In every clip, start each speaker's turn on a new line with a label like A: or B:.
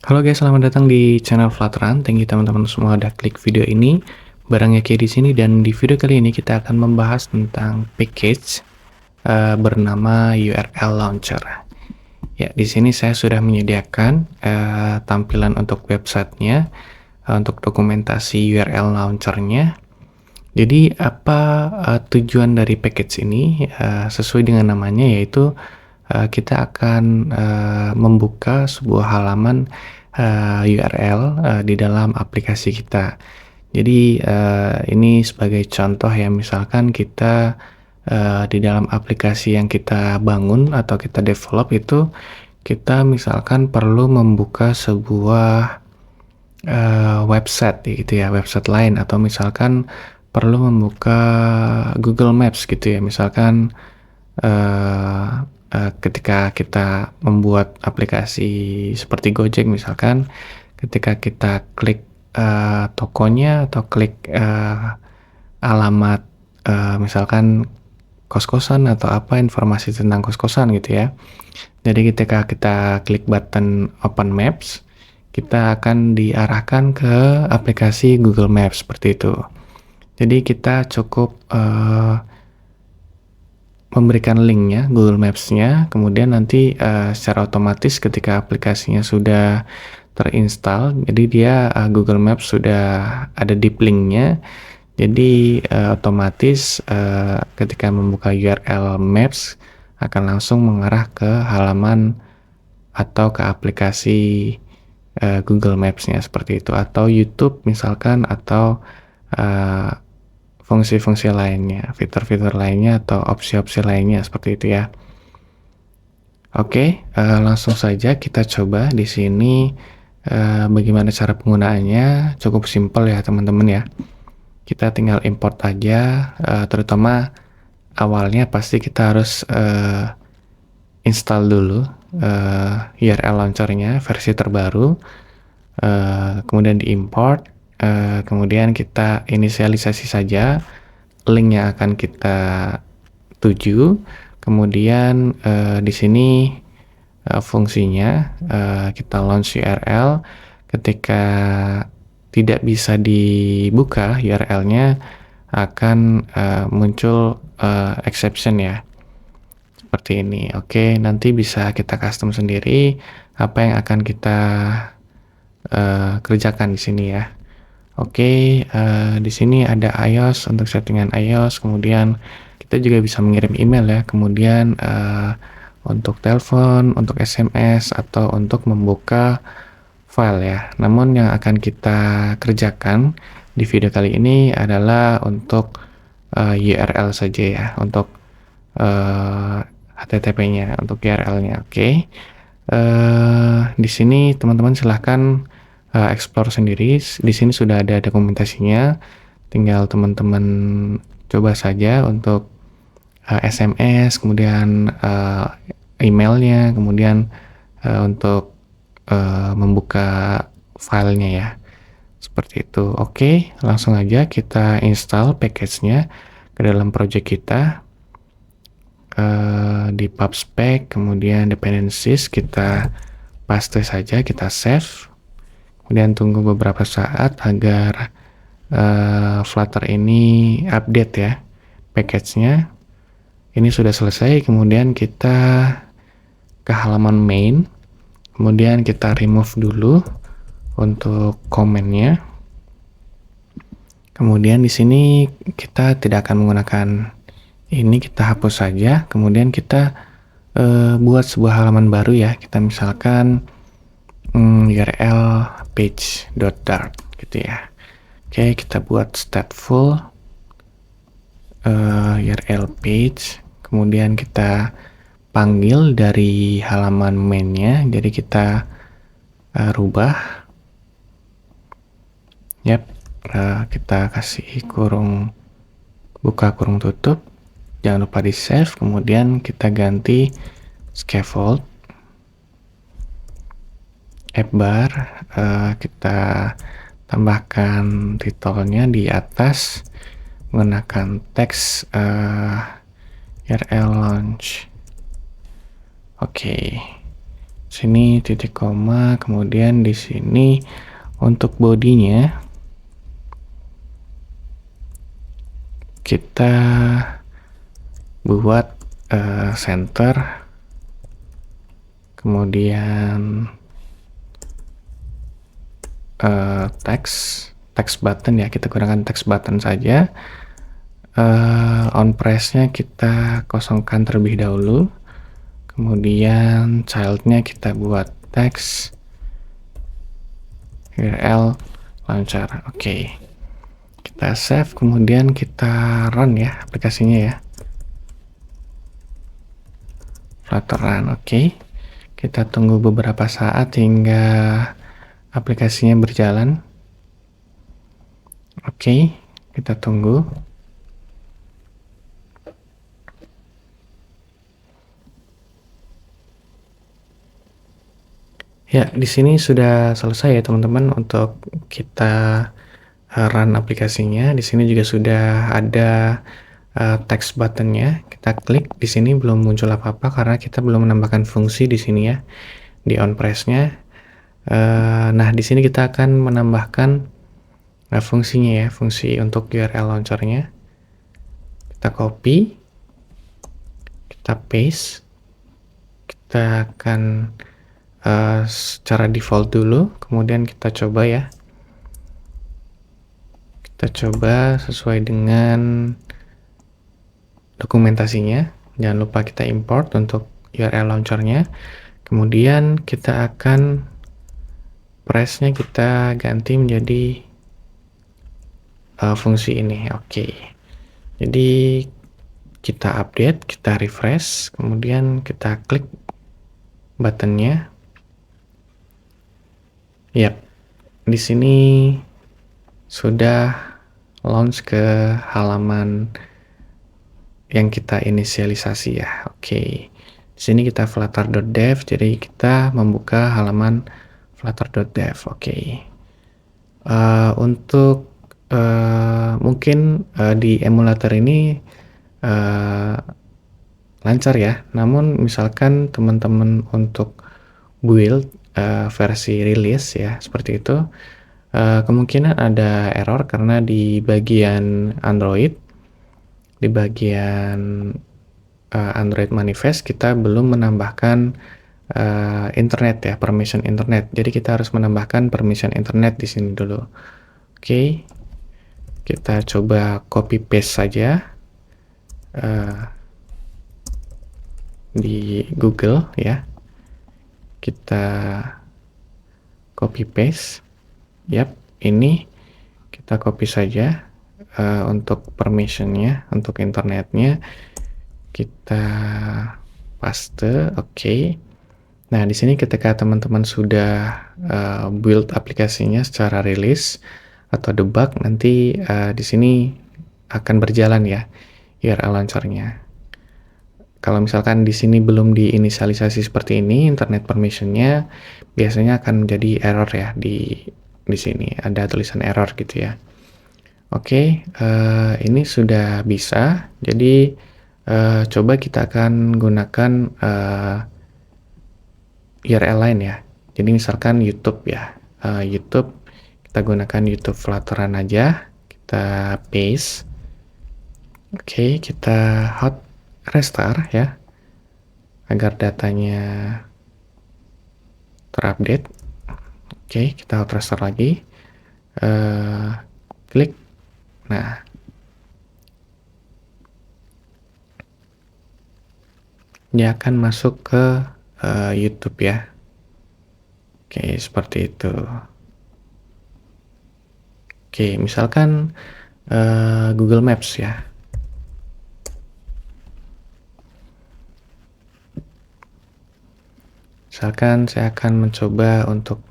A: Halo guys, selamat datang di channel Flutteran. Thank you teman-teman semua udah klik video ini. Barangnya kayak di sini dan di video kali ini kita akan membahas tentang package bernama URL Launcher. Ya, di sini saya sudah menyediakan tampilan untuk websitenya, untuk dokumentasi URL Launcher-nya. Jadi apa tujuan dari package ini? Sesuai dengan namanya, yaitu kita akan membuka sebuah halaman URL di dalam aplikasi kita. Jadi ini sebagai contoh ya, misalkan kita di dalam aplikasi yang kita bangun atau kita develop itu, kita misalkan perlu membuka sebuah website gitu ya, website lain, atau misalkan perlu membuka Google Maps gitu ya, misalkan ketika kita membuat aplikasi seperti Gojek misalkan, ketika kita klik tokonya atau klik alamat misalkan kos-kosan atau apa, informasi tentang kos-kosan gitu ya. Jadi ketika kita klik button Open Maps, kita akan diarahkan ke aplikasi Google Maps seperti itu. Jadi kita cukup memberikan linknya, Google Maps-nya, kemudian nanti secara otomatis ketika aplikasinya sudah terinstall, jadi dia Google Maps sudah ada deep link-nya, jadi otomatis ketika membuka URL Maps akan langsung mengarah ke halaman atau ke aplikasi Google Maps-nya seperti itu, atau YouTube misalkan, atau fungsi-fungsi lainnya, fitur-fitur lainnya, atau opsi-opsi lainnya seperti itu ya. Oke, langsung saja kita coba di sini bagaimana cara penggunaannya. Cukup simpel ya teman-teman ya. Kita tinggal import aja, terutama awalnya pasti kita harus install dulu URL launcher-nya versi terbaru, kemudian diimport, kemudian kita inisialisasi saja link yang akan kita tuju, kemudian di sini fungsinya kita launch URL. Ketika tidak bisa dibuka URL-nya, akan muncul exception ya, seperti ini. Oke, nanti bisa kita custom sendiri apa yang akan kita kerjakan di sini ya. Oke, di sini ada iOS untuk settingan iOS, kemudian kita juga bisa mengirim email ya, kemudian untuk telepon, untuk SMS, atau untuk membuka file ya. Namun yang akan kita kerjakan di video kali ini adalah untuk URL saja ya, untuk HTTP-nya, untuk URL-nya. Oke. Di sini teman-teman silahkan explore sendiri. Di sini sudah ada dokumentasinya. Tinggal teman-teman coba saja untuk SMS, kemudian emailnya, kemudian untuk membuka filenya ya. Seperti itu. Oke, langsung aja kita install package-nya ke dalam project kita. Di pubspec, kemudian dependencies kita paste saja, kita save, kemudian tunggu beberapa saat agar Flutter ini update ya package-nya. Ini sudah selesai, kemudian kita ke halaman main, kemudian kita remove dulu untuk komennya. Kemudian di sini kita tidak akan menggunakan ini, kita hapus saja. Kemudian kita buat sebuah halaman baru ya. Kita misalkan URL page.dart gitu ya. Oke, kita buat stateful URL page. Kemudian kita panggil dari halaman main-nya. Jadi kita rubah. Yap, kita kasih kurung buka kurung tutup. Jangan lupa di save, kemudian kita ganti scaffold, app bar, kita tambahkan title-nya di atas menggunakan teks URL launch. Oke, Sini titik koma, kemudian di sini untuk bodinya kita buat center, kemudian text button ya, kita gunakan text button saja. On press-nya kita kosongkan terlebih dahulu, kemudian child-nya kita buat text URL launcher. Oke, kita save, kemudian kita run ya aplikasinya ya, Flutter run. Oke, kita tunggu beberapa saat hingga aplikasinya berjalan. Oke, kita tunggu. Ya, di sini sudah selesai ya teman-teman untuk kita run aplikasinya. Di sini juga sudah ada text buttonnya. Kita klik di sini belum muncul apa-apa karena kita belum menambahkan fungsi di sini ya, di on press-nya. Nah, di sini kita akan menambahkan fungsinya ya, fungsi untuk URL launcher-nya. Kita copy, kita paste, kita akan secara default dulu, kemudian kita coba ya, kita coba sesuai dengan dokumentasinya. Jangan lupa kita import untuk URL launcher-nya, kemudian kita akan press-nya kita ganti menjadi fungsi ini. Oke, jadi kita update, kita refresh, kemudian kita klik buttonnya. Yap, di sini sudah launch ke halaman yang kita inisialisasi ya. Oke, di sini kita flutter.dev, jadi kita membuka halaman flutter.dev. Oke, untuk mungkin di emulator ini lancar ya, namun misalkan teman-teman untuk build versi rilis ya seperti itu, kemungkinan ada error karena di bagian Android, di bagian Android manifest kita belum menambahkan internet ya, permission internet. Jadi kita harus menambahkan permission internet di sini dulu. Oke, kita coba copy paste saja di Google ya. Kita copy paste. Yap, ini kita copy saja untuk permissionnya, untuk internetnya kita paste. Oke. Nah, di sini ketika teman-teman sudah build aplikasinya secara rilis atau debug, nanti di sini akan berjalan ya URL launcher-nya. Kalau misalkan di sini belum diinisialisasi seperti ini, internet permission-nya biasanya akan menjadi error ya, di sini ada tulisan error gitu ya. Oke, ini sudah bisa. Jadi coba kita akan gunakan URL lain ya. Jadi misalkan YouTube ya, YouTube, kita gunakan YouTube Flutteran aja, kita paste. Oke, kita hot restart ya, agar datanya terupdate. Oke, kita hot restart lagi, klik. Nah, dia akan masuk ke YouTube ya. Oke, seperti itu. Oke, misalkan Google Maps ya. Misalkan saya akan mencoba untuk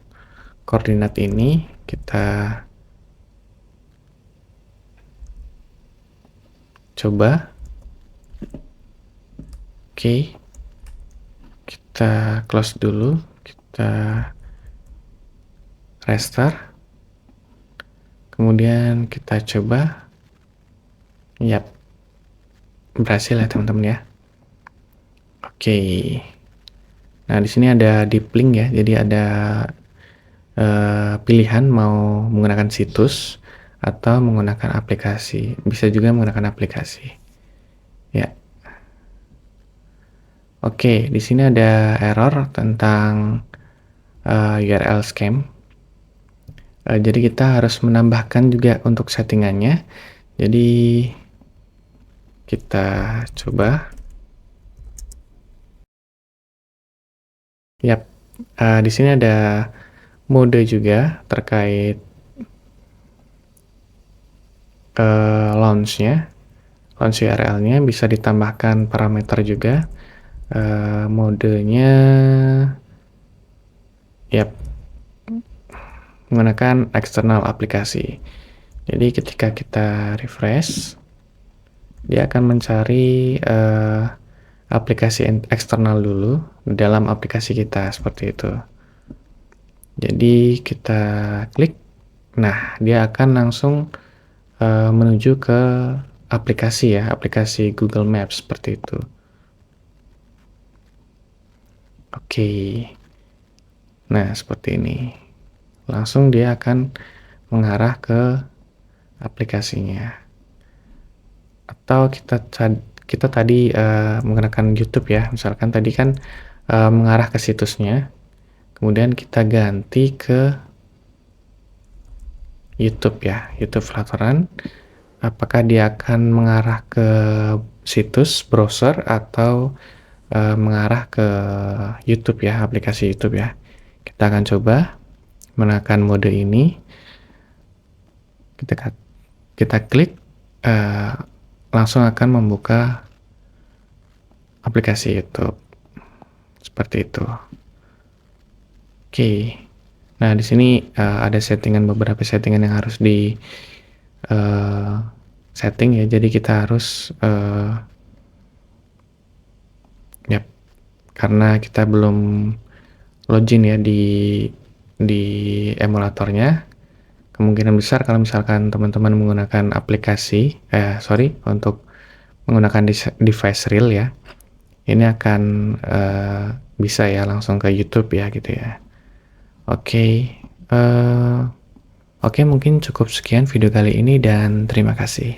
A: koordinat ini, kita coba. Oke, kita close dulu, kita restart, kemudian kita coba. Yap, berhasil ya teman-teman ya. Oke, Nah, di sini ada deep link ya, jadi ada pilihan mau menggunakan situs atau menggunakan aplikasi. Bisa juga menggunakan aplikasi. Ya. Oke, di sini ada error tentang URL scam. Jadi kita harus menambahkan juga untuk settingannya. Jadi kita coba. Yap, di sini ada mode juga terkait launch-nya. Launch URL-nya bisa ditambahkan parameter juga. Modenya yap, menggunakan eksternal aplikasi. Jadi ketika kita refresh, dia akan mencari aplikasi eksternal dulu di dalam aplikasi kita, seperti itu. Jadi kita klik, nah dia akan langsung menuju ke aplikasi ya, aplikasi Google Maps seperti itu. Oke. Nah, seperti ini. Langsung dia akan mengarah ke aplikasinya. Atau kita tadi menggunakan YouTube ya. Misalkan tadi kan mengarah ke situsnya. Kemudian kita ganti ke YouTube ya, YouTube Flutter. Apakah dia akan mengarah ke situs browser atau mengarah ke YouTube ya, aplikasi YouTube ya. Kita akan coba menekan mode ini. Kita klik, langsung akan membuka aplikasi YouTube. Seperti itu. Oke. Nah, di sini ada beberapa settingan yang harus di setting ya. Jadi kita harus yap, karena kita belum login ya di emulatornya. Kemungkinan besar kalau misalkan teman-teman menggunakan aplikasi, untuk menggunakan device real ya, ini akan bisa ya langsung ke YouTube ya gitu ya. Oke, mungkin cukup sekian video kali ini dan terima kasih.